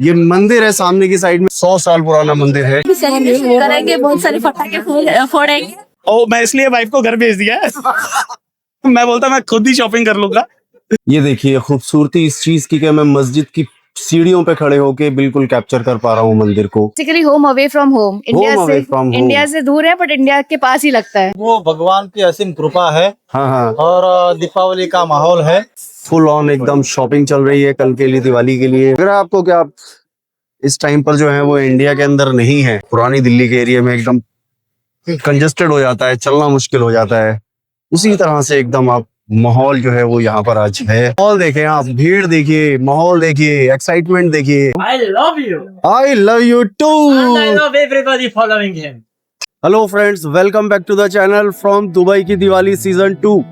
ये मंदिर है सामने की साइड में, 100 साल पुराना मंदिर है। करेंगे, बहुत सारे पटाखे फोड़ेंगे। ओ, मैं इसलिए वाइफ को घर भेज दिया है। मैं बोलता मैं खुद ही शॉपिंग कर लूंगा। ये देखिए खूबसूरती इस चीज की कि मैं मस्जिद की सीढ़ियों पे खड़े होके बिल्कुल कैप्चर कर पा रहा हूँ मंदिर को। Basically home away from home. India से दूर है बट इंडिया के पास ही लगता है। वो भगवान की असीम कृपा है। हाँ हाँ, और दीपावली का माहौल है। फुल ऑन एकदम शॉपिंग चल रही है कल के लिए, दिवाली के लिए। अगर आपको क्या आप इस टाइम पर जो है वो इंडिया के अंदर नहीं है, पुरानी दिल्ली के एरिया में एकदम कंजेस्टेड हो जाता है, चलना मुश्किल हो जाता है, उसी तरह से एकदम आप माहौल जो है वो यहाँ पर आज है। माहौल देखें आप, भीड़ देखिए, माहौल देखिए, एक्साइटमेंट देखिए। I love you. I love you too. And I love everybody following him. Hello friends, welcome back to the channel from Dubai की दिवाली सीजन 2।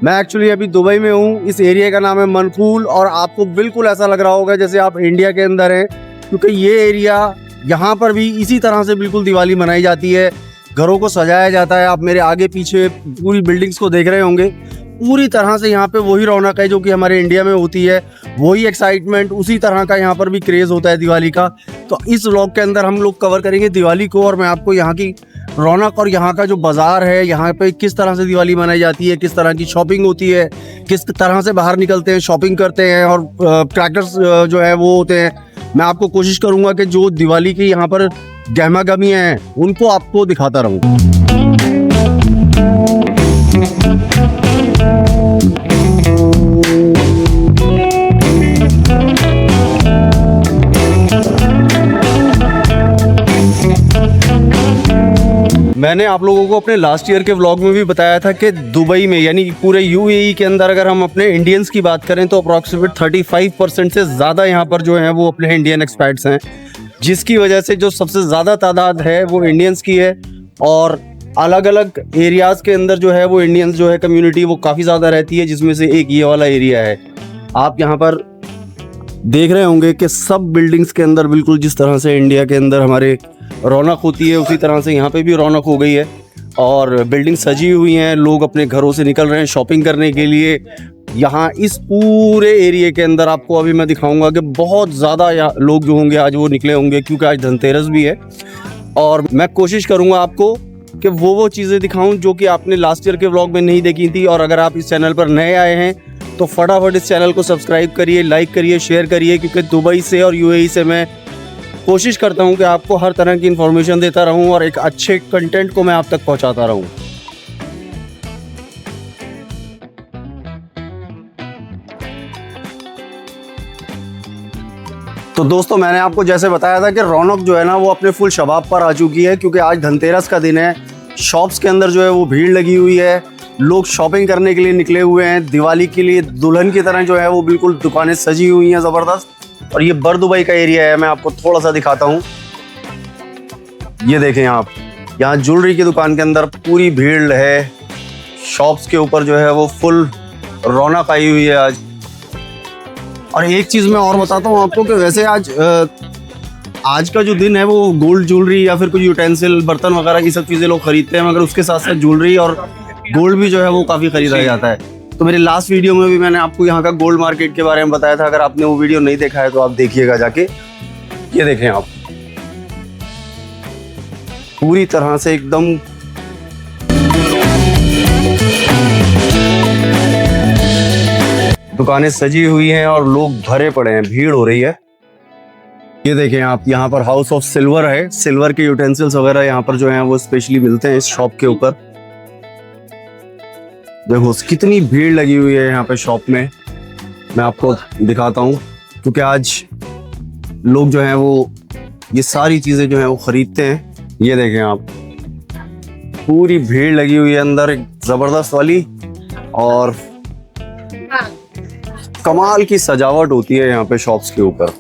मैं एक्चुअली अभी दुबई में हूँ। इस एरिया का नाम है मनकूल और आपको बिल्कुल ऐसा लग रहा होगा जैसे आप इंडिया के अंदर हैं, क्योंकि ये एरिया यहाँ पर भी इसी तरह से बिल्कुल दिवाली मनाई जाती है। घरों को सजाया जाता है। आप मेरे आगे पीछे पूरी बिल्डिंग्स को देख रहे होंगे। पूरी तरह से यहाँ पे वही रौनक है जो कि हमारे इंडिया में होती है, वही एक्साइटमेंट, उसी तरह का यहाँ पर भी क्रेज़ होता है दिवाली का। तो इस व्लॉग के अंदर हम लोग कवर करेंगे दिवाली को और मैं आपको यहाँ की रौनक और यहाँ का जो बाज़ार है, यहाँ पे किस तरह से दिवाली मनाई जाती है, किस तरह की शॉपिंग होती है, किस तरह से बाहर निकलते हैं, शॉपिंग करते हैं और क्रैकर्स जो है वो होते हैं। मैं आपको कोशिश करूँगा कि जो दिवाली की यहाँ पर गहमा गहमियाँ हैं उनको आपको दिखाता रहूँ। मैंने आप लोगों को अपने लास्ट ईयर के व्लॉग में भी बताया था कि दुबई में यानी पूरे यूएई के अंदर अगर हम अपने इंडियंस की बात करें तो अप्रॉक्सीमेट 35% से ज़्यादा यहाँ पर जो है वो अपने इंडियन एक्सपैट्स हैं, जिसकी वजह से जो सबसे ज़्यादा तादाद है वो इंडियंस की है। और अलग अलग एरियाज़ के अंदर जो है वो इंडियंस जो है कम्युनिटी वो काफ़ी ज़्यादा रहती है, जिसमें से एक ये वाला एरिया है। आप यहाँ पर देख रहे होंगे कि सब बिल्डिंग्स के अंदर बिल्कुल जिस तरह से इंडिया के अंदर हमारे रौनक होती है उसी तरह से यहाँ पे भी रौनक हो गई है और बिल्डिंग सजी हुई हैं। लोग अपने घरों से निकल रहे हैं शॉपिंग करने के लिए। यहाँ इस पूरे एरिया के अंदर आपको अभी मैं दिखाऊंगा कि बहुत ज़्यादा लोग जो होंगे आज वो निकले होंगे, क्योंकि आज धनतेरस भी है। और मैं कोशिश करूँगा आपको कि वो चीज़ें दिखाऊँ जो कि आपने लास्ट ईयर के व्लॉग में नहीं देखी थी। और अगर आप इस चैनल पर नए आए हैं तो फटाफट इस चैनल को सब्सक्राइब करिए, लाइक करिए, शेयर करिए, क्योंकि दुबई से और यूएई से मैं कोशिश करता हूं कि आपको हर तरह की इन्फॉर्मेशन देता रहूं और एक अच्छे कंटेंट को मैं आप तक पहुंचाता रहूं। तो दोस्तों, मैंने आपको जैसे बताया था कि रौनक जो है ना वो अपने फुल शबाब पर आ चुकी है, क्योंकि आज धनतेरस का दिन है। शॉप्स के अंदर जो है वो भीड़ लगी हुई है, लोग शॉपिंग करने के लिए निकले हुए हैं। दिवाली के लिए दुल्हन की तरह जो है वो बिल्कुल दुकानें सजी हुई हैं ज़बरदस्त। और ये बर दुबई का एरिया है, मैं आपको थोड़ा सा दिखाता हूँ। ये देखें आप, यहाँ ज्वेलरी की दुकान के अंदर पूरी भीड़ है। शॉप्स के ऊपर जो है वो फुल रौनक आई हुई है आज। और एक चीज़ मैं और बताता हूँ आपको कि वैसे आज का जो दिन है वो गोल्ड ज्वेलरी या फिर कुछ यूटेंसिल, बर्तन वगैरह की सब चीज़ें लोग खरीदते हैं, मगर उसके साथ साथ ज्वेलरी और गोल्ड भी जो है वो काफ़ी खरीदा जाता है। तो मेरे लास्ट वीडियो में भी मैंने आपको यहाँ का गोल्ड मार्केट के बारे में बताया था। अगर आपने वो वीडियो नहीं देखा है तो आप देखिएगा जाके। ये देखें आप, पूरी तरह से एकदम दुकानें सजी हुई हैं और लोग भरे पड़े हैं, भीड़ हो रही है। ये देखें आप, यहाँ पर हाउस ऑफ सिल्वर है। सिल्वर के यूटेंसिल्स वगैरह यहाँ पर जो हैं वो स्पेशली मिलते हैं इस शॉप के ऊपर। देखो कितनी भीड़ लगी हुई है यहाँ पे शॉप में। मैं आपको दिखाता हूँ, क्योंकि आज लोग जो हैं वो ये सारी चीज़ें जो हैं वो ख़रीदते हैं। ये देखें आप, पूरी भीड़ लगी हुई है अंदर, एक ज़बरदस्त वाली, और कमाल की सजावट होती है यहाँ पे शॉप्स के ऊपर।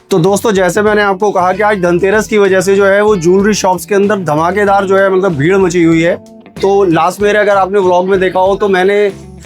तो दोस्तों, जैसे मैंने आपको कहा कि आज धनतेरस की वजह से जो है वो ज्वेलरी शॉप्स के अंदर धमाकेदार जो है मतलब भीड़ मची हुई है। तो लास्ट मेरे अगर आपने व्लॉग में देखा हो तो मैंने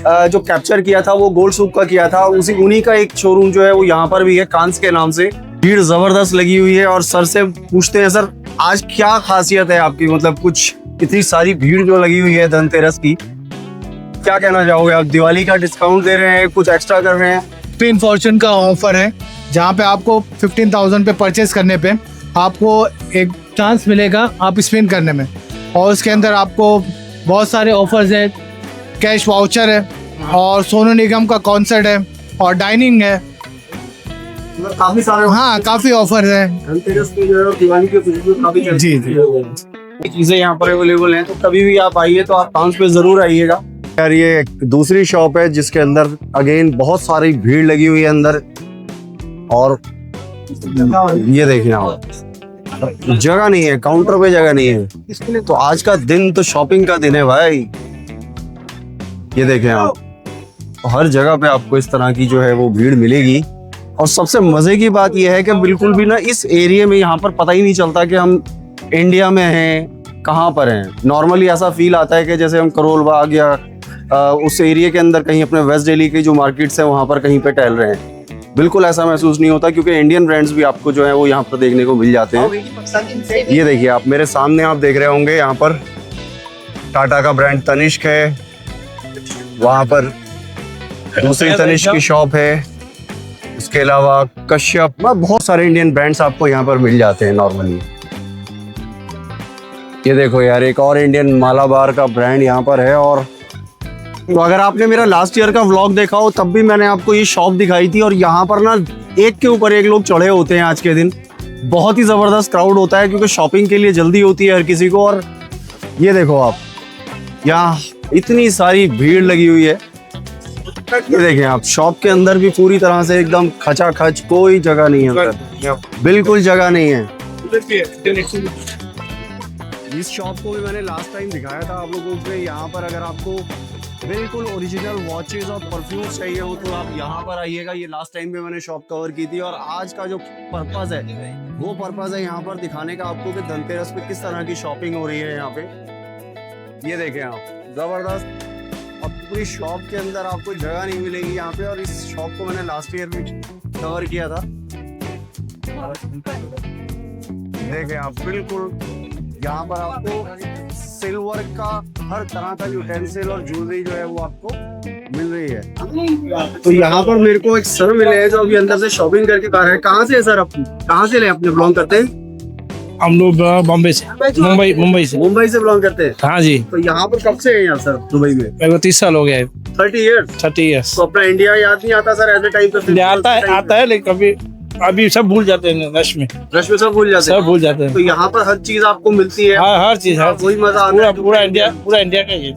जो कैप्चर किया था वो गोल्ड सूक का किया था। उन्हीं का एक शोरूम जो है वो यहाँ पर भी है, कांस के नाम से। भीड़ जबरदस्त लगी हुई है और सर से पूछते हैं, सर आज क्या खासियत है आपकी, मतलब कुछ इतनी सारी भीड़ जो लगी हुई है धनतेरस की, क्या कहना चाहोगे आप? दिवाली का डिस्काउंट दे रहे हैं, कुछ एक्स्ट्रा कर रहे हैं? स्पिन फॉर्चून का ऑफर है जहाँ पे आपको 15,000 पे परचेज करने पे आपको एक चांस मिलेगा आप स्पिन करने में, और उसके अंदर आपको बहुत सारे ऑफर्स है, कैश वाउचर है और सोनू निगम का कॉन्सर्ट है और डाइनिंग है। काफी सारे हाँ, काफ़ी ऑफर है। धनतेरस की जो है दिवाली की खुशबू काफी जी, चीजें यहाँ पर अवेलेबल हैं, तो कभी भी आप आइए तो आप काउंस पे जरूर आइएगा यार। ये एक दूसरी शॉप है जिसके अंदर अगेन बहुत सारी भीड़ लगी हुई है अंदर, और ये देखिए आप, जगह नहीं है, काउंटर पे जगह नहीं है। तो आज का दिन तो शॉपिंग का दिन है भाई। ये देखें आप, हर जगह पे आपको इस तरह की जो है वो भीड़ मिलेगी। और सबसे मजे की बात यह है कि बिल्कुल भी ना इस एरिया में यहाँ पर पता ही नहीं चलता कि हम इंडिया में हैं, कहाँ पर हैं। नॉर्मली ऐसा फील आता है कि जैसे हम करोल बाग या उस एरिया के अंदर कहीं अपने वेस्ट दिल्ली की जो मार्केट्स हैं वहाँ पर कहीं पे टहल रहे हैं। बिल्कुल ऐसा महसूस नहीं होता, क्योंकि इंडियन ब्रांड्स भी आपको जो है वो यहाँ पर देखने को मिल जाते हैं। ये देखिए आप, मेरे सामने आप देख रहे होंगे यहाँ पर टाटा का ब्रांड तनिष्क है, वहाँ पर दूसरी तनिष्क की शॉप है, इसके अलावा कश्यप, बहुत सारे इंडियन ब्रांड्स आपको यहाँ पर मिल जाते हैं नॉर्मली। ये देखो यार, एक और इंडियन मालाबार का ब्रांड यहाँ पर है। और तो अगर आपने मेरा लास्ट ईयर का व्लॉग देखा हो तब भी मैंने आपको ये शॉप दिखाई थी, और यहाँ पर ना एक के ऊपर एक लोग चढ़े होते हैं आज के दिन। बहुत ही जबरदस्त क्राउड होता है, क्योंकि शॉपिंग के लिए जल्दी होती है हर किसी को। और ये देखो आप, यहाँ इतनी सारी भीड़ लगी हुई है। ये देखें आप, शॉप के अंदर भी पूरी तरह से एकदम खचाखच, कोई जगह नहीं है अंदर, बिल्कुल जगह नहीं है। इस शॉप को भी मैंने लास्ट टाइम दिखाया था आप लोगों को। यहाँ पर अगर आपको बिल्कुल ओरिजिनल वॉचेस और परफ्यूम्स चाहिए हो तो आप यहाँ पर आइएगा। ये लास्ट टाइम भी मैंने शॉप कवर की थी, और आज का जो पर्पस है वो पर्पस है यहाँ पर दिखाने का आपको कि धनतेरस पे किस तरह की शॉपिंग हो रही है यहाँ पे। ये देखें आप, जबरदस्त। अब पूरी शॉप के अंदर आपको जगह नहीं मिलेगी यहाँ पे, और इस शॉप को मैंने लास्ट ईयर भी कवर किया था। देखें आप, बिल्कुल यहाँ पर आपको सिल्वर का हर तरह का यूटेंसिल और ज्वेलरी जो है वो आपको मिल रही है। तो यहाँ पर मेरे को एक सर मिले हैं जो अभी अंदर से शॉपिंग करके आ रहे हैं। कहाँ से है सर? आप कहाँ से ले अपने बिलोंग करते हैं? हम लोग बॉम्बे से, मुंबई से। मुंबई से बिलोंग करते हैं? हाँ जी। तो यहाँ पर कब से है यहाँ सर दुबई में? मेरे को 30 साल हो गया है। 30 ईयर्स। 30 ईयर्स। तो अपना इंडिया याद नहीं आता सर ऐसे टाइम पे? आता है लेकिन कभी अभी सब भूल जाते हैं रश में सब भूल जाते हैं। सब भूल जाते हैं। तो यहाँ पर हर चीज आपको मिलती है? हाँ, हर चीज, वही मजा आता है। पूरा इंडिया का ये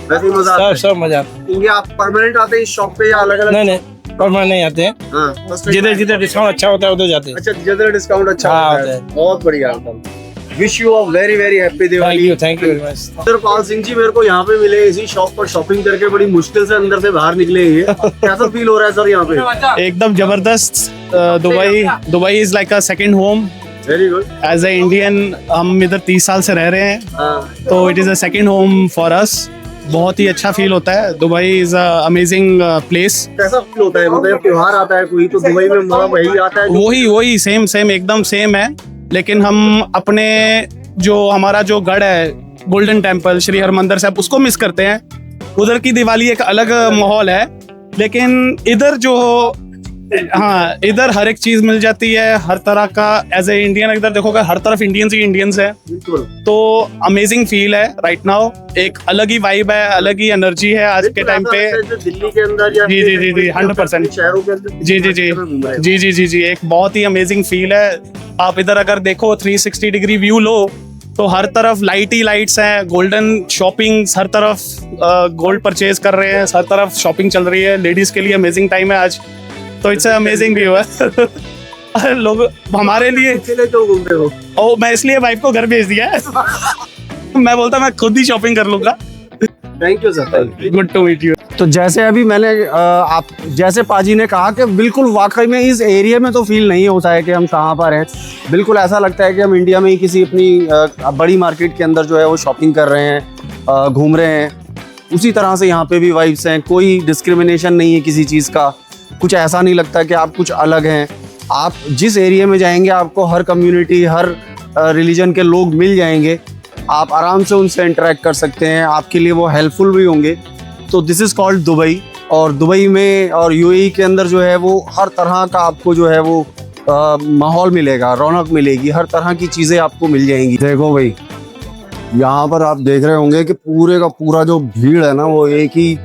वैसे ही मजा आता है। सब मजा आता है। इंडिया आप परमानेंट आते हैं इस शॉप पे या अलग अलग? नहीं, परमानेंट नहीं आते हैं। हाँ, जिधर डिस्काउंट अच्छा होता है उधर जाते हैं। अच्छा, जिधर डिस्काउंट अच्छा होता है। बहुत बढ़िया। Wish you a very very happy Diwali. Thank you very much. Sir Pal Singh ji मेरे को यहाँ पे मिले, इसी शॉप पर शॉपिंग करके बड़ी मुश्किल से अंदर से बाहर निकले। ये कैसा फील हो रहा है सर यहाँ पे? एकदम जबरदस्त। Dubai is like a second home. Very good. As a Indian हम इधर 30 साल से रह रहे हैं, तो it is a second home for us. बहुत ही अच्छा फील होता है। Dubai is a amazing place. कैसा फील होता है? मतलब त्योहार आता है कोई तो दुबई में मतलब वही आता है? वही सेम एकदम सेम है, लेकिन हम अपने जो हमारा जो गढ़ है गोल्डन टेम्पल श्री हरमंदिर साहब, उसको मिस करते हैं। उधर की दिवाली एक अलग माहौल है, लेकिन इधर जो हाँ, इधर हर एक चीज मिल जाती है, हर तरह का। एज ए इंडियन इधर देखोगे हर तरफ इंडियंस ही इंडियंस है, तो अमेजिंग फील है राइट नाउ। एक अलग ही वाइब है, अलग ही एनर्जी है आज के टाइम पे। दिल्ली के अंदर या जी 100% शहरों के अंदर? जी एक बहुत ही अमेजिंग फील है। आप इधर अगर देखो 360 डिग्री व्यू लो तो हर तरफ लाइट ही लाइट्स हैं, गोल्डन शॉपिंग, हर तरफ गोल्ड परचेज कर रहे हैं, हर तरफ शॉपिंग चल रही है। लेडीज के लिए अमेजिंग टाइम है आज, तो इट्स अमेजिंग व्यू है। लोग हमारे लिए क्यों घूम रहे हो? ओ, मैं इसलिए वाइफ को घर भेज दिया है। मैं बोलता मैं खुद ही शॉपिंग कर लूंगा। Thank you sir, good to meet you. तो जैसे अभी मैंने आप जैसे पाजी ने कहा कि बिल्कुल वाकई में इस एरिया में तो फील नहीं होता है कि हम कहाँ पर हैं। बिल्कुल ऐसा लगता है कि हम इंडिया में ही किसी अपनी बड़ी मार्केट के अंदर जो है वो शॉपिंग कर रहे हैं, घूम रहे हैं। उसी तरह से यहाँ पे भी वाइब्स हैं, कोई डिस्क्रिमिनेशन नहीं है किसी चीज़ का। कुछ ऐसा नहीं लगता कि आप कुछ अलग हैं। आप जिस एरिया में जाएंगे आपको हर कम्युनिटी, हर रिलीजन के लोग मिल जाएंगे। आप आराम से उनसे इंटरेक्ट कर सकते हैं, आपके लिए वो हेल्पफुल भी होंगे। तो दिस इज़ कॉल्ड दुबई। और दुबई में और यूएई के अंदर जो है वो हर तरह का आपको जो है वो माहौल मिलेगा, रौनक मिलेगी, हर तरह की चीज़ें आपको मिल जाएंगी। देखो भाई, यहाँ पर आप देख रहे होंगे कि पूरे का पूरा जो भीड़ है ना वो एक ही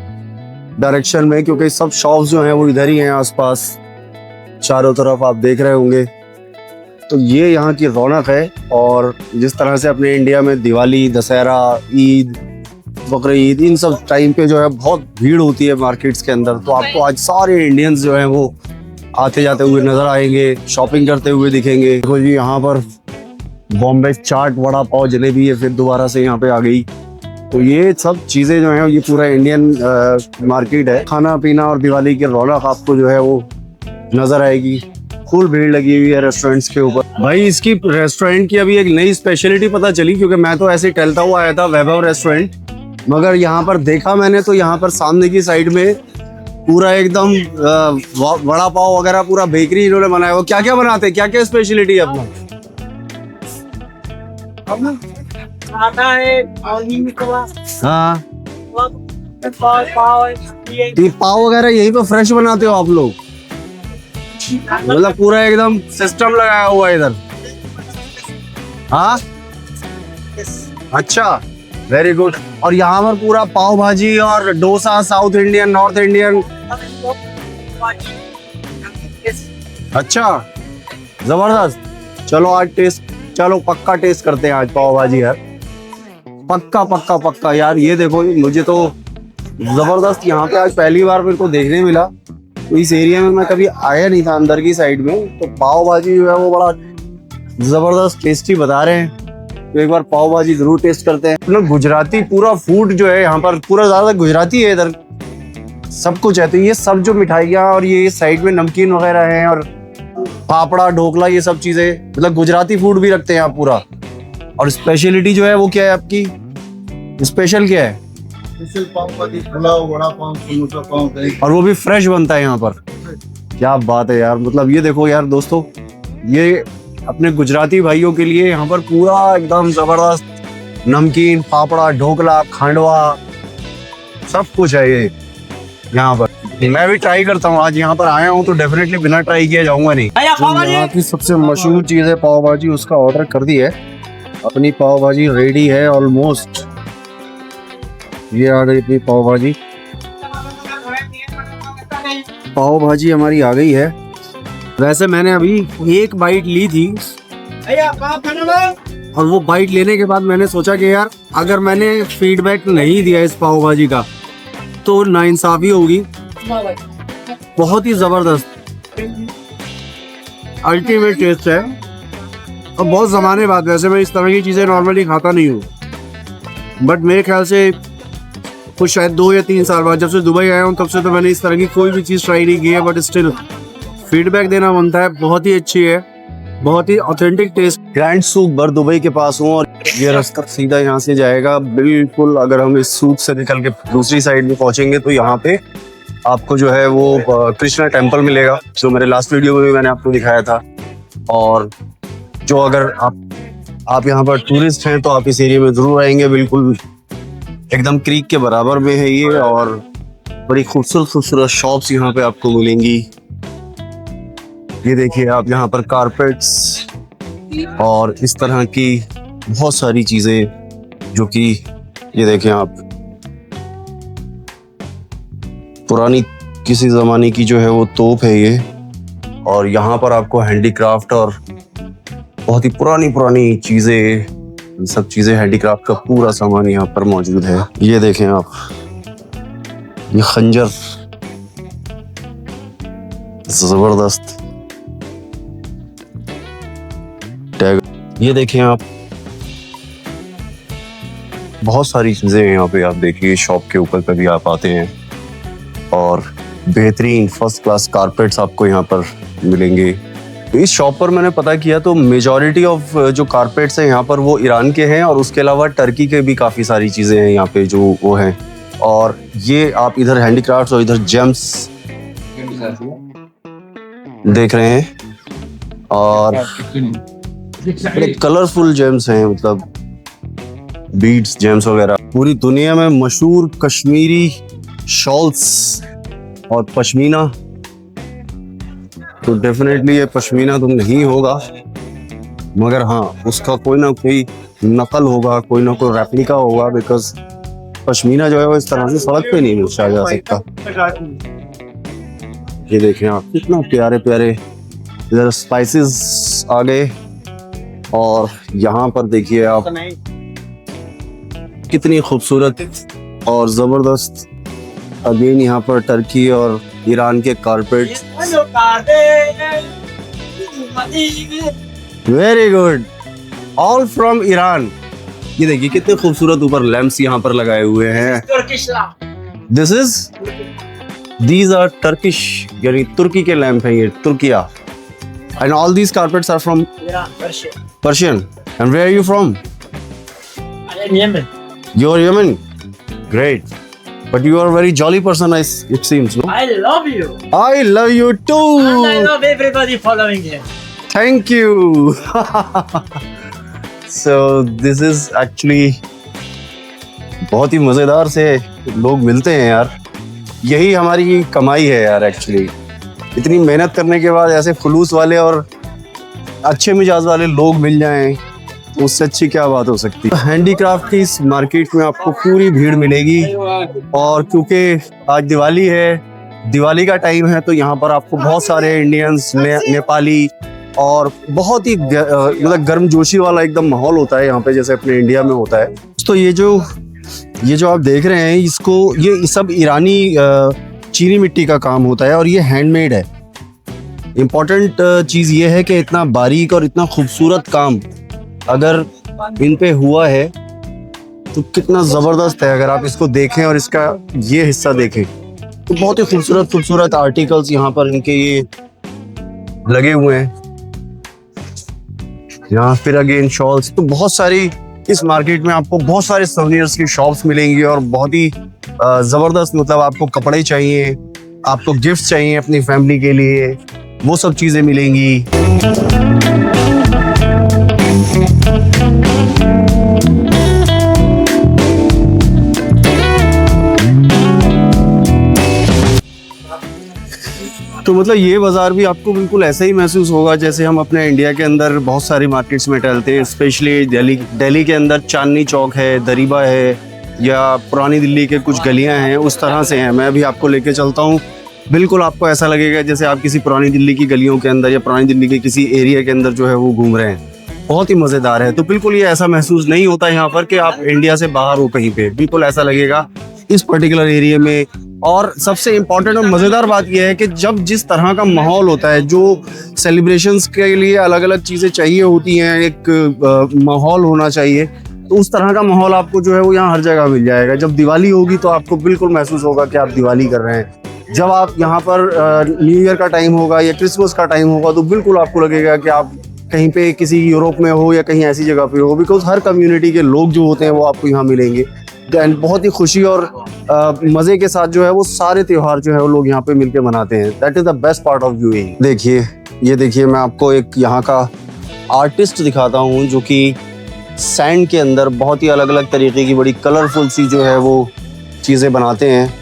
डायरेक्शन में, क्योंकि सब शॉप्स जो हैं वो इधर ही हैं आसपास, चारों तरफ आप देख रहे होंगे। तो ये यहाँ की रौनक है। और जिस तरह से अपने इंडिया में दिवाली, दशहरा, ईद, बकरीद, इन सब टाइम पे जो है बहुत भीड़ होती है मार्केट्स के अंदर, तो आपको आज सारे इंडियंस जो हैं वो आते जाते हुए नजर आएंगे, शॉपिंग करते हुए दिखेंगे। देखो जी, यहाँ पर बॉम्बे चाट, वड़ा पाव, जलेबी है फिर दोबारा से यहाँ पे आ गई। तो ये सब चीज़ें जो हैं ये पूरा इंडियन मार्केट है। खाना पीना और दिवाली की रौनक आपको जो है वो नजर आएगी। फुल भीड़ लगी हुई है रेस्टोरेंट्स के ऊपर। भाई, इसकी रेस्टोरेंट की अभी एक नई स्पेशलिटी पता चली, क्योंकि मैं तो ऐसे टहलता हुआ आया था वैभव रेस्टोरेंट, मगर यहाँ पर देखा मैंने तो यहाँ पर सामने की साइड में पूरा एकदम वड़ा पाव वगैरह पूरा बेकरी इन्होंने बनाया हुआ। क्या क्या बनाते हैं, क्या क्या स्पेशलिटी है अपना? आता है ऑनियन कबाब, हाँ, पाव ये पाव वगैरह यही पे फ्रेश बनाते हो आप लोग? मतलब पूरा एकदम सिस्टम लगाया हुआ है इधर। हाँ, अच्छा, वेरी गुड। और यहाँ पर पूरा पाव भाजी और dosa, south Indian, north Indian. अच्छा, जबरदस्त। चलो आज टेस्ट, चलो पक्का टेस्ट करते हैं आज पाव भाजी यार, पक्का पक्का पक्का यार। ये देखो, मुझे तो जबरदस्त यहाँ पे आज पहली बार मेरे को देखने मिला। तो इस एरिया में मैं कभी आया नहीं था अंदर की साइड में, तो पाव भाजी जो है वो बड़ा जबरदस्त टेस्टी बता रहे हैं। तो एक बार पाव भाजी जरूर टेस्ट करते हैं। मतलब गुजराती पूरा फूड जो है यहाँ पर पूरा ज्यादा गुजराती है इधर, सब कुछ है। तो ये सब जो मिठाइयाँ और ये साइड में नमकीन वगैरह हैं और पापड़ा, ढोकला, ये सब चीजें, मतलब गुजराती फूड भी रखते हैं आप पूरा। और स्पेशलिटी जो है वो क्या है आपकी, स्पेशल क्या है? स्पेशल पाव भाजी, पुलाव, वड़ा पाव, समोसा पाव, दही। और वो भी फ्रेश बनता है यहाँ पर। क्या बात है यार। मतलब ये देखो यार दोस्तों, ये अपने गुजराती भाइयों के लिए यहाँ पर पूरा एकदम जबरदस्त नमकीन, पापड़ा, ढोकला, खांडवा, सब कुछ है ये यहाँ पर। मैं भी ट्राई करता हूँ, आज यहाँ पर आया हूँ तो डेफिनेटली बिना ट्राई किए जाऊंगा नहीं। जो यहाँ की सबसे मशहूर चीज है पाव भाजी, उसका ऑर्डर कर दी है। अपनी पाव भाजी रेडी है ऑलमोस्ट। ये आ गई थी पाव भाजी। पाव भाजी हमारी आ गई है। वैसे मैंने अभी एक बाइट ली थी और वो बाइट लेने के बाद मैंने सोचा कि यार अगर मैंने फीडबैक नहीं दिया इस पाव भाजी का तो नाइंसाफी होगी। बहुत ही जबरदस्त अल्टीमेट टेस्ट है। और बहुत ज़माने बाद, वैसे मैं इस तरह की चीज़ें नॉर्मली खाता नहीं हूँ, बट मेरे ख्याल से कुछ शायद 2 या 3 साल बाद, जब से दुबई आया हूँ तब से तो मैंने इस तरह की कोई भी चीज़ ट्राई नहीं की है। बट स्टिल फीडबैक देना बनता है। बहुत ही अच्छी है, बहुत ही ऑथेंटिक टेस्ट। ग्रैंड सूक बर दुबई के पास हूँ और ये रास्ता सीधा यहाँ से जाएगा बिल्कुल। अगर हम इस सूक से निकल के दूसरी साइड में पहुँचेंगे तो यहाँ पे आपको जो है वो कृष्णा टेम्पल मिलेगा, जो मेरे लास्ट वीडियो में भी मैंने आपको दिखाया था। और जो अगर आप यहाँ पर टूरिस्ट हैं तो आप इस एरिया में जरूर आएंगे। बिल्कुल एकदम क्रीक के बराबर में है ये और बड़ी खूबसूरत खूबसूरत शॉप्स यहाँ पे आपको मिलेंगी। ये देखिए आप यहाँ पर कारपेट्स और इस तरह की बहुत सारी चीजें, जो कि ये देखें आप पुरानी किसी जमाने की जो है वो तोप है ये। और यहाँ पर आपको हैंडीक्राफ्ट और बहुत ही पुरानी पुरानी चीजें, सब चीजें, हैंडीक्राफ्ट का पूरा सामान यहाँ पर मौजूद है। ये देखें आप, ये खंजर जबरदस्त टैग। ये देखें आप, बहुत सारी चीजें हैं यहाँ पे। आप देखिए शॉप के ऊपर कभी आप आते हैं और बेहतरीन फर्स्ट क्लास कारपेट्स आपको यहाँ पर मिलेंगे। इस शॉप पर मैंने पता किया तो मेजॉरिटी ऑफ जो कारपेट्स हैं यहाँ पर वो ईरान के हैं और उसके अलावा टर्की के भी काफ़ी सारी चीज़ें हैं यहाँ पे जो वो हैं। और ये आप इधर हैंडीक्राफ्ट्स और इधर जेम्स देख रहे हैं और बड़े कलरफुल जेम्स हैं। मतलब बीड्स, जेम्स वगैरह। पूरी दुनिया में मशहूर कश्मीरी शॉल्स और पश्मीना, तो डेफिनेटली ये पश्मीना तो नहीं होगा, मगर हाँ उसका कोई ना कोई नकल होगा, कोई ना कोई रेप्लिका होगा, बिकॉज पश्मीना जो है वो इस तरह से सड़क पे नहीं बेचा जा सकता। ये देखें आप कितना प्यारे प्यारे इधर स्पाइसेस आ गए, और यहाँ पर देखिए आप कितनी खूबसूरत और ज़बरदस्त अगेन यहाँ पर टर्की और ईरान के carpet. Very good, all from Iran. ये देखिए कितने खूबसूरत ऊपर लैंप्स यहाँ पर लगाए हुए हैं। दीज आर टर्किश, यानी तुर्की के लैंप हैं ये, Turkiye. And all these carpets are from Persian. And where are you from? You are Yemen? Great. But you are a very jolly person, it seems, no? I love you. I love you too. And I love everybody following here. Thank you. So this is actually बहुत ही मजेदार से लोग मिलते हैं यार, यही हमारी कमाई है यार। एक्चुअली इतनी मेहनत करने के बाद ऐसे खुलूस वाले और अच्छे मिजाज वाले लोग मिल जाएं, उससे अच्छी क्या बात हो सकती है। हैंडीक्राफ्ट की इस मार्केट में आपको पूरी भीड़ मिलेगी, और क्योंकि आज दिवाली है, दिवाली का टाइम है, तो यहाँ पर आपको बहुत सारे इंडियंस, नेपाली और बहुत ही मतलब गर्मजोशी वाला एकदम माहौल होता है यहाँ पे, जैसे अपने इंडिया में होता है। तो ये जो आप देख रहे हैं, इसको ये सब ईरानी चीनी मिट्टी का काम होता है, और ये हैंडमेड है। इम्पोर्टेंट चीज़ ये है कि इतना बारीक और इतना खूबसूरत काम अगर इन पे हुआ है तो कितना ज़बरदस्त है। अगर आप इसको देखें और इसका ये हिस्सा देखें तो बहुत ही खूबसूरत आर्टिकल्स यहाँ पर इनके ये लगे हुए हैं। यहाँ फिर अगेन शॉल्स, तो बहुत सारी इस मार्केट में आपको बहुत सारे सोवेनियर्स की शॉप्स मिलेंगी, और बहुत ही ज़बरदस्त, मतलब आपको कपड़े चाहिए, आपको गिफ्ट चाहिए अपनी फैमिली के लिए, वो सब चीज़ें मिलेंगी। तो मतलब ये बाज़ार भी आपको बिल्कुल ऐसा ही महसूस होगा जैसे हम अपने इंडिया के अंदर बहुत सारी मार्केट्स में टहलते हैं। स्पेशली दिल्ली के अंदर चांदनी चौक है, दरीबा है, या पुरानी दिल्ली के कुछ गलियां हैं, उस तरह से हैं। मैं भी आपको लेके चलता हूँ, बिल्कुल आपको ऐसा लगेगा जैसे आप किसी पुरानी दिल्ली की गलियों के अंदर या पुरानी दिल्ली के किसी एरिया के अंदर जो है वो घूम रहे हैं। बहुत ही मज़ेदार है। तो बिल्कुल ये ऐसा महसूस नहीं होता यहाँ पर कि आप इंडिया से बाहर हो कहीं पे, बिल्कुल ऐसा लगेगा इस पर्टिकुलर एरिया में। और सबसे इम्पोर्टेंट और मज़ेदार बात यह है कि जब जिस तरह का माहौल होता है, जो सेलिब्रेशंस के लिए अलग अलग चीज़ें चाहिए होती हैं, एक माहौल होना चाहिए, तो उस तरह का माहौल आपको जो है वो यहाँ हर जगह मिल जाएगा। जब दिवाली होगी तो आपको बिल्कुल महसूस होगा कि आप दिवाली कर रहे हैं। जब आप यहाँ पर न्यू ईयर का टाइम होगा या क्रिसमस का टाइम होगा तो बिल्कुल आपको लगेगा कि आप कहीं पे किसी यूरोप में हो या कहीं ऐसी जगह पे हो, बिकॉज हर कम्युनिटी के लोग जो होते हैं वो आपको यहाँ मिलेंगे। एंड बहुत ही खुशी और मज़े के साथ जो है वो सारे त्यौहार जो है वो लोग यहाँ पे मिलके मनाते हैं। That is the best part of UAE. देखिए, ये देखिए, मैं आपको एक यहाँ का आर्टिस्ट दिखाता हूँ जो कि सैंड के अंदर बहुत ही अलग अलग तरीके की बड़ी कलरफुल सी जो है वो चीज़ें बनाते हैं।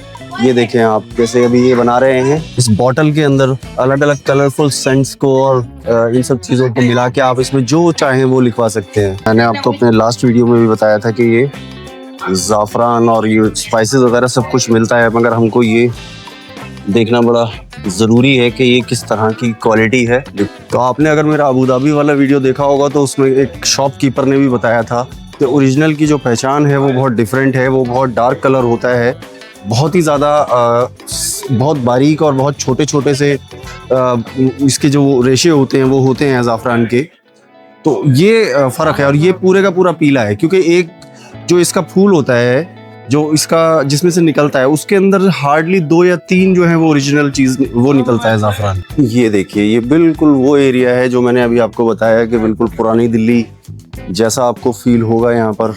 ये देखें आप, जैसे अभी ये बना रहे हैं, इस बॉटल के अंदर अलग अलग कलरफुल सेंट्स को और इन सब चीज़ों को मिला के आप इसमें जो चाहें वो लिखवा सकते हैं। मैंने आपको अपने लास्ट वीडियो में भी बताया था कि ये ज़ाफ़रान और ये स्पाइसेस वगैरह सब कुछ मिलता है, मगर हमको ये देखना बड़ा ज़रूरी है कि ये किस तरह की क्वालिटी है। तो आपने अगर मेरा अबू धाबी वाला वीडियो देखा होगा तो उसमें एक शॉपकीपर ने भी बताया था कि ओरिजिनल की जो पहचान है वो बहुत डिफरेंट है। वो बहुत डार्क कलर होता है, बहुत ही ज़्यादा बहुत बारीक और बहुत छोटे छोटे से इसके जो रेशे होते हैं वो होते हैं ज़ाफ़रान के। तो ये फ़र्क है। और ये पूरे का पूरा पीला है, क्योंकि एक जो इसका फूल होता है जो इसका जिसमें से निकलता है उसके अंदर हार्डली 2 या 3 जो है वो ओरिजिनल चीज़ वो निकलता है ज़ाफ़रान। ये देखिए, ये बिल्कुल वो एरिया है जो मैंने अभी आपको बताया कि बिल्कुल पुरानी दिल्ली जैसा आपको फील होगा यहाँ पर।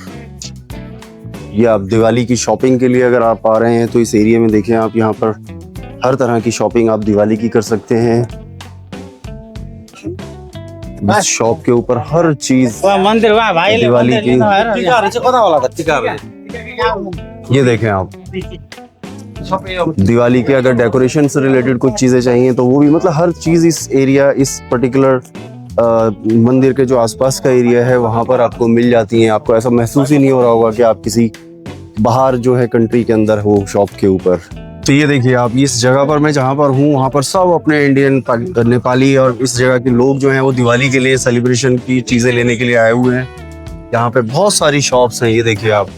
ये आप दिवाली की शॉपिंग के लिए अगर आप आ रहे हैं तो इस एरिया में देखें आप, यहाँ पर हर तरह की शॉपिंग आप दिवाली की कर सकते हैं। इस शॉप के ऊपर हर चीज मंदिर वाह भाई दिवाली की। ये देखें आप, दिवाली के अगर डेकोरेशन से रिलेटेड कुछ चीजें चाहिए तो वो भी, मतलब हर चीज इस एरिया, इस पर्टिकुलर मंदिर के जो आसपास का एरिया है वहां पर आपको मिल जाती हैं। आपको ऐसा महसूस ही नहीं हो रहा होगा कि आप किसी बाहर जो है कंट्री के अंदर हो शॉप के ऊपर। तो ये देखिए आप, इस जगह पर मैं जहाँ पर हूँ वहाँ पर सब अपने इंडियन, नेपाली और इस जगह के लोग जो हैं वो दिवाली के लिए सेलिब्रेशन की चीज़ें लेने के लिए आए हुए हैं। यहाँ पे बहुत सारी शॉप्स हैं, ये देखिए आप,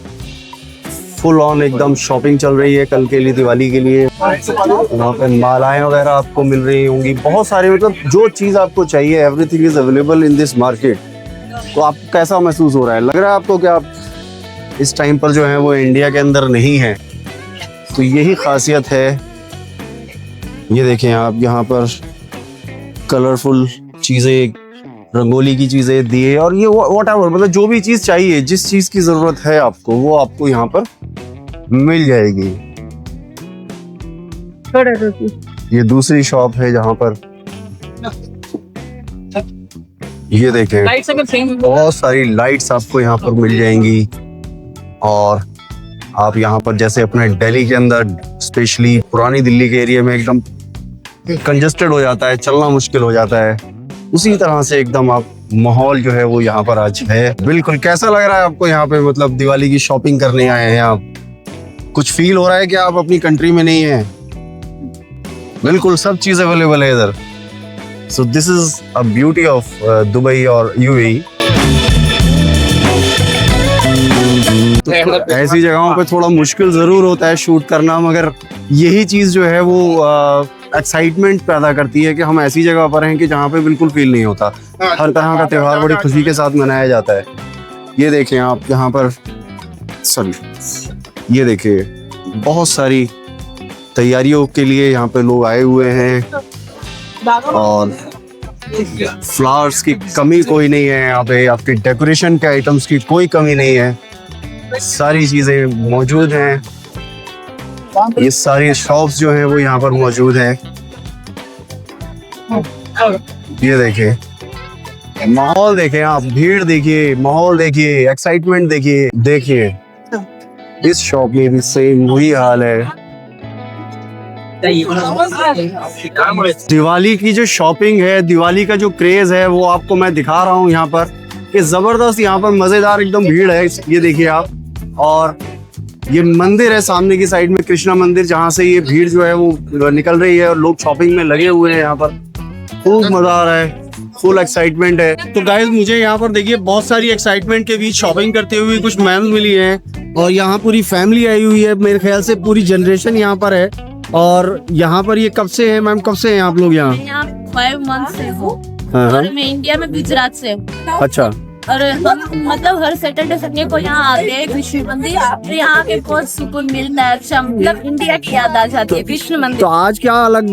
फुल ऑन एकदम शॉपिंग चल रही है कल के लिए, दिवाली के लिए। वहाँ पे मालाएं वगैरह आपको मिल रही होंगी, बहुत सारी, मतलब जो चीज़ आपको चाहिए everything is available in this market. तो आपको कैसा महसूस हो रहा है? लग रहा है आपको कि आप इस टाइम पर जो है वो इंडिया के अंदर नहीं है? तो यही खासियत है। ये देखें आप, यहाँ पर कलरफुल चीज़ें, रंगोली की चीज़ें, दिए और ये व्हाटएवर, मतलब जो भी चीज़ चाहिए, जिस चीज़ की ज़रूरत है आपको वो आपको यहाँ पर मिल जाएगी। ये दूसरी शॉप है जहाँ पर ये देखें बहुत सारी लाइट्स आपको यहाँ पर मिल जाएंगी। और आप यहाँ पर जैसे अपने दिल्ली के अंदर, स्पेशली पुरानी दिल्ली के एरिया में एकदम कंजस्टेड हो जाता है, चलना मुश्किल हो जाता है, उसी तरह से एकदम आप माहौल जो है वो यहाँ पर आज है। बिल्कुल। कैसा लग रहा है आपको यहाँ पे, मतलब दिवाली की शॉपिंग करने आए हैं आप? कुछ फील हो रहा है कि आप अपनी कंट्री में नहीं हैं? बिल्कुल, सब चीज अवेलेबल है इधर। So this is a beauty of Dubai और यूएई। तो ऐसी जगहों पे थोड़ा मुश्किल जरूर होता है शूट करना, मगर यही चीज जो है वो एक्साइटमेंट पैदा करती है कि हम ऐसी जगह पर हैं कि जहाँ पे बिल्कुल फील नहीं होता। हर तरह का त्योहार बड़ी खुशी के साथ मनाया जाता है। ये देखें आप यहाँ पर, सॉरी, ये देखिए बहुत सारी तैयारियों के लिए यहाँ पे लोग आए हुए हैं और फ्लावर्स की कमी कोई नहीं है यहाँ पे, आपके डेकोरेशन के आइटम्स की कोई कमी नहीं है, सारी चीजें मौजूद हैं। ये सारी शॉप्स जो हैं वो यहाँ पर मौजूद हैं। ये देखिए माहौल, देखें आप, भीड़ देखिए, माहौल देखिए, एक्साइटमेंट देखिए। देखिए इस शॉप में भी सेम वही हाल है। दिवाली की जो शॉपिंग है, दिवाली का जो क्रेज है वो आपको मैं दिखा रहा हूँ यहाँ पर, कि जबरदस्त यहाँ पर मजेदार एकदम भीड़ है। ये देखिए आप, और ये मंदिर है सामने की साइड में, कृष्णा मंदिर, जहाँ से ये भीड़ जो है वो निकल रही है और लोग शॉपिंग में लगे हुए हैं। यहाँ पर खूब मजा आ रहा है, फुल एक्साइटमेंट है। तो गाइस मुझे यहाँ पर देखिए बहुत सारी एक्साइटमेंट के बीच शॉपिंग करते हुए कुछ मैम्स मिली हैं और यहाँ पूरी फैमिली आई हुई है, मेरे ख्याल से पूरी जनरेशन यहाँ पर है। और यहाँ पर ये कब से है मैम, कब से हैं आप लोग यहाँ? 5 मंथ से हूँ हाँ। और मैं इंडिया में गुजरात से हूँ। अच्छा। और हम मतलब हर सैटरडे संडे को यहाँ आते हैं कृष्ण मंदिर। आपने यहाँ के बहुत सुकून मिलता है, अच्छा मतलब इंडिया की याद आ जाती है कृष्ण मंदिर। तो आज क्या अलग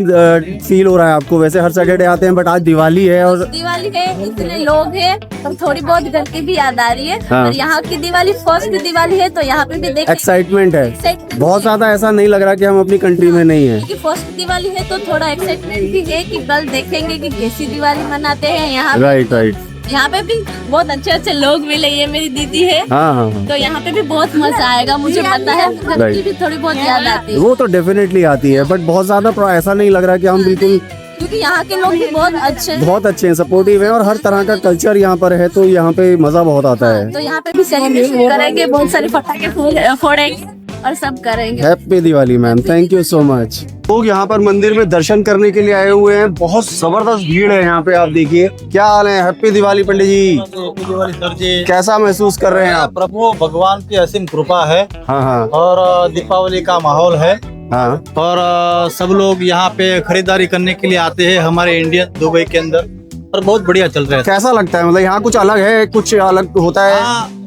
फील हो रहा है आपको? वैसे हर सैटरडे आते हैं बट आज दिवाली है और दिवाली है, इतने लोग हैं और थोड़ी बहुत घर की भी याद आ रही है। हाँ। और यहाँ की दिवाली फर्स्ट दिवाली है तो यहाँ पे भी देख एक्साइटमेंट है बहुत ज्यादा, ऐसा नहीं लग रहा कि हम अपनी कंट्री में नहीं है। क्योंकि फर्स्ट दिवाली है तो थोड़ा एक्साइटमेंट भी है कि कल देखेंगे कि कैसी दिवाली मनाते हैं यहाँ। Right right. यहाँ पे भी बहुत अच्छे अच्छे लोग मिले, ये मेरी दीदी है। हाँ। तो यहाँ पे भी बहुत मजा आएगा, मुझे पता है। घर की भी थोड़ी बहुत याद आती है। वो तो डेफिनेटली आती है बट बहुत ज्यादा ऐसा नहीं लग रहा कि हम बिल्कुल, क्योंकि यहाँ के लोग भी बहुत अच्छे हैं, सपोर्टिव हैं और हर तरह का कल्चर यहाँ पर है, तो यहाँ पे मजा बहुत आता है। तो यहाँ पे भी सेलिब्रेशन करेंगे, बहुत सारे पटाखे फोड़ेंगे और सब करेंगे। Happy Diwali ma'am, thank you so much. लोग यहाँ पर मंदिर में दर्शन करने के लिए आए हुए हैं, बहुत जबरदस्त भीड़ है यहाँ पे। आप देखिए क्या हाल है। हैप्पी दिवाली पंडित जी। दिवाली सर जी। कैसा महसूस कर रहे हैं आप? प्रभु भगवान की असीम कृपा है। हाँ हाँ। और दीपावली का माहौल है। हाँ। और सब लोग यहाँ पे खरीदारी करने के लिए आते हैं हमारे इंडियन दुबई के अंदर, और बहुत बढ़िया चल रहा है। कैसा लगता है, मतलब यहाँ कुछ अलग है, कुछ अलग होता है?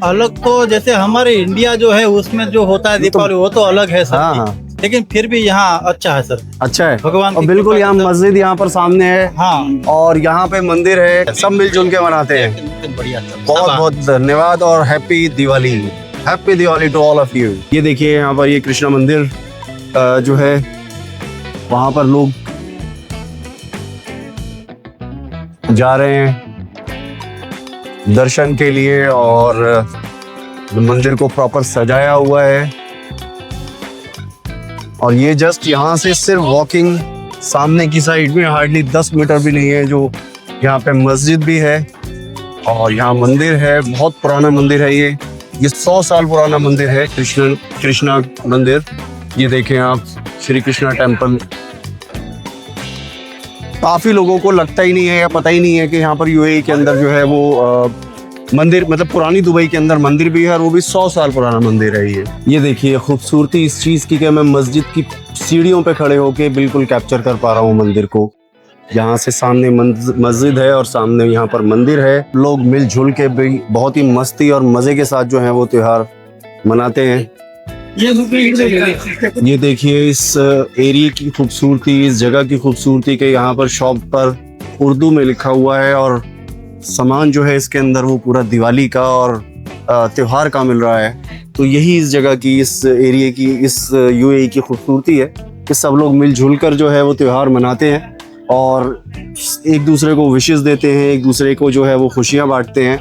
अलग तो जैसे हमारे इंडिया जो है उसमें जो होता है दीपावली वो तो अलग है सर। हाँ। लेकिन फिर भी यहाँ अच्छा है सर। अच्छा है भगवान और बिल्कुल यहाँ मस्जिद यहाँ पर सामने है। हाँ। और यहाँ पे मंदिर है, सब मिलजुल के मनाते हैं। बढ़िया। बहुत बहुत धन्यवाद और happy Diwali. Happy Diwali to all of you. ये देखिए यहाँ पर ये कृष्णा मंदिर जो है वहाँ पर लोग जा रहे हैं दर्शन के लिए और मंदिर को प्रॉपर सजाया हुआ है। और ये जस्ट यहाँ से सिर्फ वॉकिंग सामने की साइड में हार्डली 10 मीटर भी नहीं है, जो यहाँ पे मस्जिद भी है और यहाँ मंदिर है। बहुत पुराना मंदिर है ये 100 साल पुराना मंदिर है, कृष्णा मंदिर। ये देखें आप, श्री कृष्णा टेम्पल। काफी लोगों को लगता ही नहीं है या पता ही नहीं है कि यहाँ पर यूएई के अंदर जो है वो मंदिर, मतलब पुरानी दुबई के अंदर मंदिर भी है और वो भी 100 साल पुराना मंदिर है ये देखिए खूबसूरती इस चीज की कि मैं मस्जिद की सीढ़ियों पे खड़े होके बिल्कुल कैप्चर कर पा रहा हूँ मंदिर को। यहाँ से सामने मस्जिद है और सामने यहाँ पर मंदिर है। लोग मिलजुल के भी बहुत ही मस्ती और मजे के साथ जो है वो त्योहार मनाते हैं। ये देखिए इस एरिया की खूबसूरती, इस जगह की खूबसूरती के यहाँ पर शॉप पर उर्दू में लिखा हुआ है और सामान जो है इसके अंदर वो पूरा दिवाली का और त्योहार का मिल रहा है। तो यही इस जगह की, इस एरिया की, इस यूएई की खूबसूरती है कि सब लोग मिलजुल कर जो है वो त्योहार मनाते हैं और एक दूसरे को विशेस देते हैं, एक दूसरे को जो है वो खुशियाँ बांटते हैं।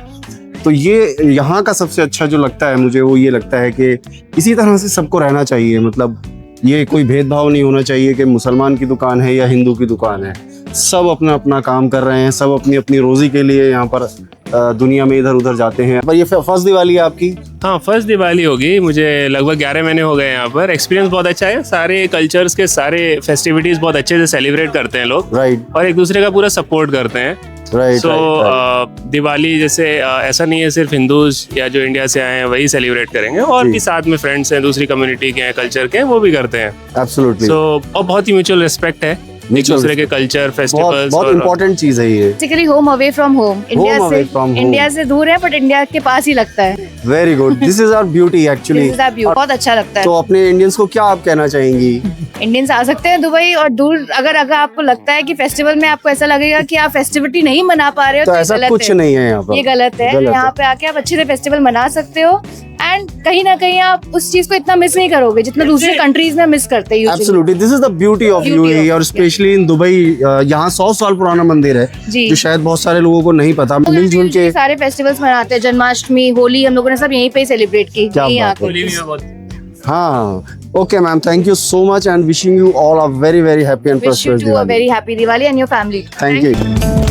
तो ये यहाँ का सबसे अच्छा जो लगता है मुझे, वो ये लगता है कि इसी तरह से सबको रहना चाहिए। मतलब ये कोई भेदभाव नहीं होना चाहिए कि मुसलमान की दुकान है या हिंदू की दुकान है। सब अपना अपना काम कर रहे हैं, सब अपनी अपनी रोजी के लिए यहाँ पर दुनिया में इधर उधर जाते हैं। पर ये फर्स्ट दिवाली है आपकी? हाँ, फर्स्ट दिवाली होगी। मुझे लगभग 11 महीने हो गए यहाँ पर। एक्सपीरियंस बहुत अच्छा है। सारे कल्चर्स के सारे फेस्टिविटीज बहुत अच्छे से सेलिब्रेट करते हैं लोग, राइट, और एक दूसरे का पूरा सपोर्ट करते हैं। राइट। दिवाली जैसे ऐसा नहीं है सिर्फ हिंदूज या जो इंडिया से आए हैं वही सेलिब्रेट करेंगे, और भी साथ में फ्रेंड्स हैं दूसरी कम्युनिटी के हैं, कल्चर के, वो भी करते हैं। एब्सोल्युटली। और बहुत ही म्यूचुअल रिस्पेक्ट है एक दूसरे के कल्चर, फेस्टिवल्स। बहुत इंपॉर्टेंट चीज है ये। Basically home away from home. India से दूर है बट इंडिया के पास ही लगता है। Very good, this is our beauty actually. बहुत अच्छा लगता है। तो अपने इंडियंस को क्या आप कहना चाहेंगी? इंडियंस आ सकते हैं दुबई, और दूर अगर आपको लगता है कि फेस्टिवल में आपको ऐसा लगेगा कि आप फेस्टिविटी नहीं मना पा रहे हो, तो ऐसा कुछ नहीं है यहाँ पर। ये गलत है। यहाँ पे आके आप अच्छे से फेस्टिवल मना सकते हो एंड कहीं ना कहीं आप उस चीज को इतना मिस नहीं करोगे जितना दूसरे कंट्रीज में मिस करते हैं। Absolutely, this is the beauty of UAE, और स्पेशली इन दुबई। यहाँ 100 साल पुराना मंदिर है जो शायद बहुत सारे लोगों को नहीं पता। मिलजुल के सारे फेस्टिवल्स मनाते हैं, जन्माष्टमी, होली, हम लोगों ने सब यहीं पे सेलिब्रेट की। हाँ, okay ma'am, thank you so much and wishing you all a very very happy and prosperous Diwali. Very happy Diwali and your family. Thank you.